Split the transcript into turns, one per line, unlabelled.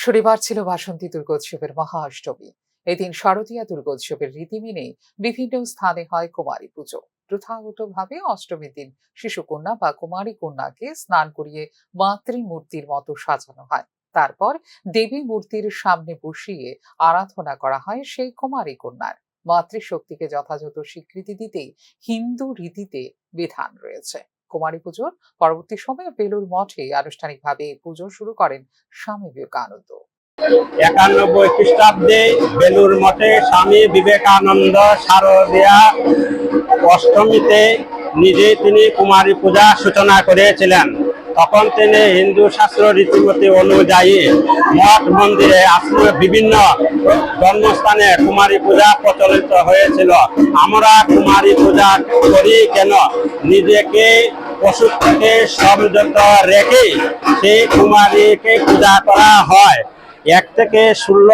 শনিবার ছিল বাসন্তী দুর্গোৎসবের মহা অষ্টমী। এদিন শারদীয়া দুর্গোৎসবের রীতি মেনে বিভিন্ন স্থানে হয় কুমারী পুজো। প্রথাগতভাবে অষ্টমীর দিন শিশুকন্যা বা কুমারী কন্যাকে স্নান করিয়ে মাতৃমূর্তির মতো সাজানো হয়। তারপর দেবী মূর্তির সামনে বসিয়ে আরাধনা করা হয় সেই কুমারী কন্যার। মাতৃশক্তিকে যথাযথ স্বীকৃতি দিতেই হিন্দু রীতিতে বিধান রয়েছে। কুমারী পুজোর পরবর্তী সময়ে বেলুড় মঠে আনুষ্ঠানিকভাবে পুজো শুরু করেন স্বামী বিবেকানন্দ।
91 খ্রিস্টাব্দে বেলুড় মঠে স্বামী বিবেকানন্দ শারদীয়া অষ্টমীতে তিনি কুমারী পূজা সূচনা করেছিলেন। তখন তিনি হিন্দু শাস্ত্র রীতিমতি অনুযায়ী মঠ মন্দিরে আশ্রমে বিভিন্ন ধর্মস্থানে কুমারী পূজা প্রচলিত হয়েছিল। আমরা কুমারী পূজা করি কেন? নিজেকে পশু থেকে সংযত রেখে সেই কুমারীকে পূজা করা হয়। 1 থেকে 16